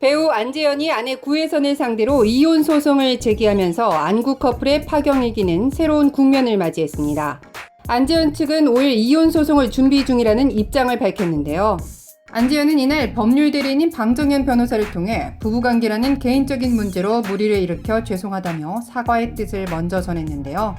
배우 안재현이 아내 구혜선을 상대로 이혼 소송을 제기하면서 안구 커플의 파경이기는 새로운 국면을 맞이했습니다. 안재현 측은 5일 이혼 소송을 준비 중이라는 입장을 밝혔는데요. 안재현은 이날 법률 대리인인 방정현 변호사를 통해 부부관계라는 개인적인 문제로 무리를 일으켜 죄송하다며 사과의 뜻을 먼저 전했는데요.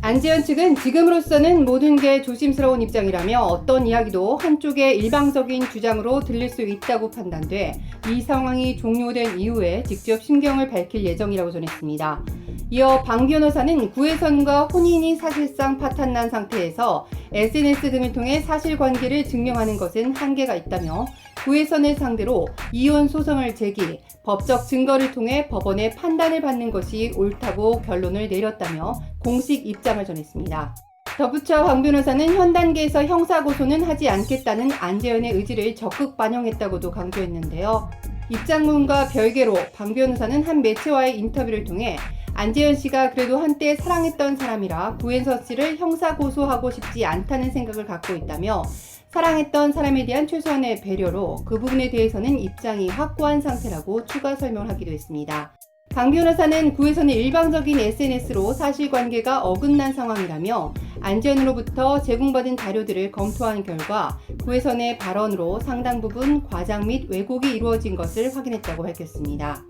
안재현 측은 지금으로서는 모든 게 조심스러운 입장이라며 어떤 이야기도 한쪽의 일방적인 주장으로 들릴 수 있다고 판단돼 이 상황이 종료된 이후에 직접 심경을 밝힐 예정이라고 전했습니다. 이어 방 변호사는 구혜선과 혼인이 사실상 파탄난 상태에서 SNS 등을 통해 사실관계를 증명하는 것은 한계가 있다며 구혜선을 상대로 이혼 소송을 제기, 법적 증거를 통해 법원의 판단을 받는 것이 옳다고 결론을 내렸다며 공식 입장을 전했습니다. 덧붙여 방 변호사는 현 단계에서 형사고소는 하지 않겠다는 안재현의 의지를 적극 반영했다고도 강조했는데요. 입장문과 별개로 방 변호사는 한 매체와의 인터뷰를 통해 안재현 씨가 그래도 한때 사랑했던 사람이라 구혜선 씨를 형사고소하고 싶지 않다는 생각을 갖고 있다며 사랑했던 사람에 대한 최소한의 배려로 그 부분에 대해서는 입장이 확고한 상태라고 추가 설명하기도 했습니다. 방 변호사는 구혜선의 일방적인 SNS로 사실관계가 어긋난 상황이라며 안재현으로부터 제공받은 자료들을 검토한 결과 구혜선의 발언으로 상당 부분 과장 및 왜곡이 이루어진 것을 확인했다고 밝혔습니다.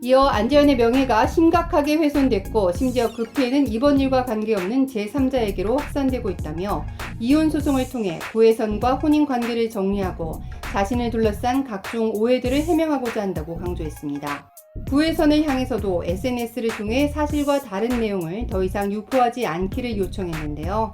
이어 안재현의 명예가 심각하게 훼손됐고 심지어 그 피해는 이번 일과 관계없는 제3자에게로 확산되고 있다며 이혼 소송을 통해 구혜선과 혼인관계를 정리하고 자신을 둘러싼 각종 오해들을 해명하고자 한다고 강조했습니다. 구혜선을 향해서도 SNS를 통해 사실과 다른 내용을 더 이상 유포하지 않기를 요청했는데요.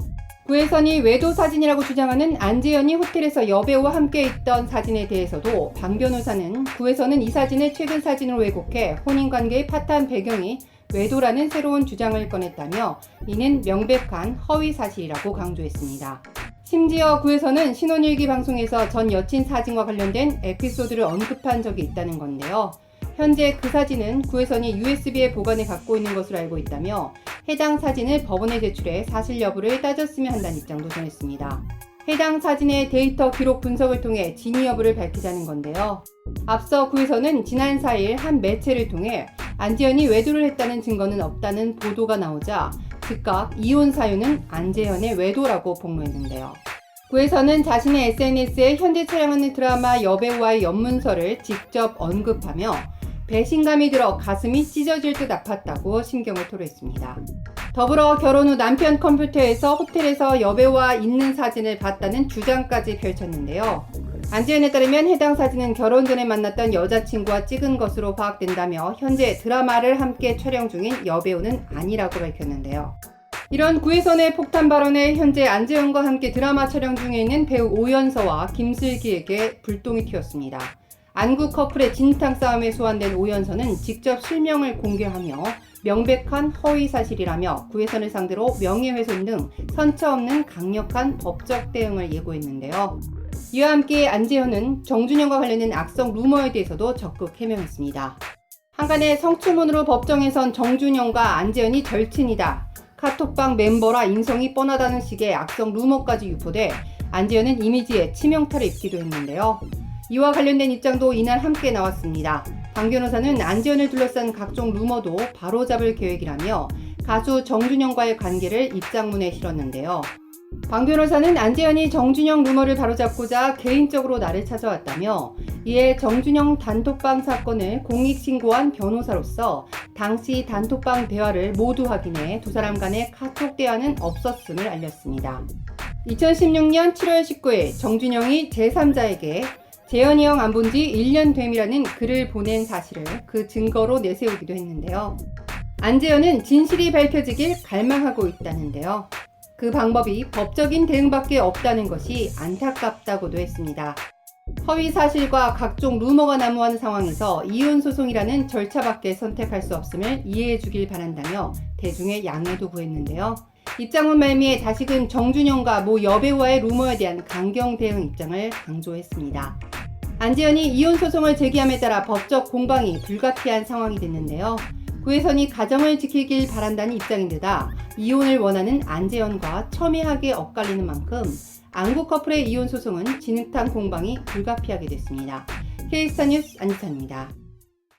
구혜선이 외도 사진이라고 주장하는 안재현이 호텔에서 여배우와 함께 있던 사진에 대해서도 방 변호사는 구혜선은 이 사진을 최근 사진으로 왜곡해 혼인관계의 파탄 배경이 외도라는 새로운 주장을 꺼냈다며 이는 명백한 허위 사실이라고 강조했습니다. 심지어 구혜선은 신혼일기 방송에서 전 여친 사진과 관련된 에피소드를 언급한 적이 있다는 건데요. 현재 그 사진은 구혜선이 USB에 보관해 갖고 있는 것으로 알고 있다며 해당 사진을 법원에 제출해 사실 여부를 따졌으면 한다는 입장도 전했습니다. 해당 사진의 데이터 기록 분석을 통해 진위 여부를 밝히자는 건데요. 앞서 구혜선은 지난 4일 한 매체를 통해 안재현이 외도를 했다는 증거는 없다는 보도가 나오자 즉각 이혼 사유는 안재현의 외도라고 폭로했는데요. 구혜선은 자신의 SNS에 현재 촬영하는 드라마 여배우와의 연문서를 직접 언급하며 배신감이 들어 가슴이 찢어질 듯 아팠다고 심경을 토로했습니다. 더불어 결혼 후 남편 컴퓨터에서 호텔에서 여배우와 있는 사진을 봤다는 주장까지 펼쳤는데요. 안재현에 따르면 해당 사진은 결혼 전에 만났던 여자친구와 찍은 것으로 파악된다며 현재 드라마를 함께 촬영 중인 여배우는 아니라고 밝혔는데요. 이런 구혜선의 폭탄 발언에 현재 안재현과 함께 드라마 촬영 중에 있는 배우 오연서와 김슬기에게 불똥이 튀었습니다. 안구 커플의 진탕 싸움에 소환된 오연서는 직접 실명을 공개하며 명백한 허위 사실이라며 구혜선을 상대로 명예훼손 등 선처 없는 강력한 법적 대응을 예고했는데요. 이와 함께 안재현은 정준영과 관련된 악성 루머에 대해서도 적극 해명했습니다. 한간에 성추문으로 법정에선 정준영과 안재현이 절친이다. 카톡방 멤버라 인성이 뻔하다는 식의 악성 루머까지 유포돼 안재현은 이미지에 치명타를 입기도 했는데요. 이와 관련된 입장도 이날 함께 나왔습니다. 방 변호사는 안재현을 둘러싼 각종 루머도 바로잡을 계획이라며 가수 정준영과의 관계를 입장문에 실었는데요. 방 변호사는 안재현이 정준영 루머를 바로잡고자 개인적으로 나를 찾아왔다며 이에 정준영 단톡방 사건을 공익신고한 변호사로서 당시 단톡방 대화를 모두 확인해 두 사람 간의 카톡 대화는 없었음을 알렸습니다. 2016년 7월 19일 정준영이 제3자에게 재현이 형 안 본 지 1년 됨이라는 글을 보낸 사실을 그 증거로 내세우기도 했는데요. 안재현은 진실이 밝혀지길 갈망하고 있다는데요. 그 방법이 법적인 대응밖에 없다는 것이 안타깝다고도 했습니다. 허위 사실과 각종 루머가 난무하는 상황에서 이혼 소송이라는 절차밖에 선택할 수 없음을 이해해 주길 바란다며 대중의 양해도 구했는데요. 입장문 말미에 다시금 정준영과 모 여배우와의 루머에 대한 강경 대응 입장을 강조했습니다. 안재현이 이혼 소송을 제기함에 따라 법적 공방이 불가피한 상황이 됐는데요. 구혜선이 가정을 지키길 바란다는 입장인 데다 이혼을 원하는 안재현과 첨예하게 엇갈리는 만큼 안구 커플의 이혼 소송은 진흙탕 공방이 불가피하게 됐습니다. K스타 뉴스 안지선입니다.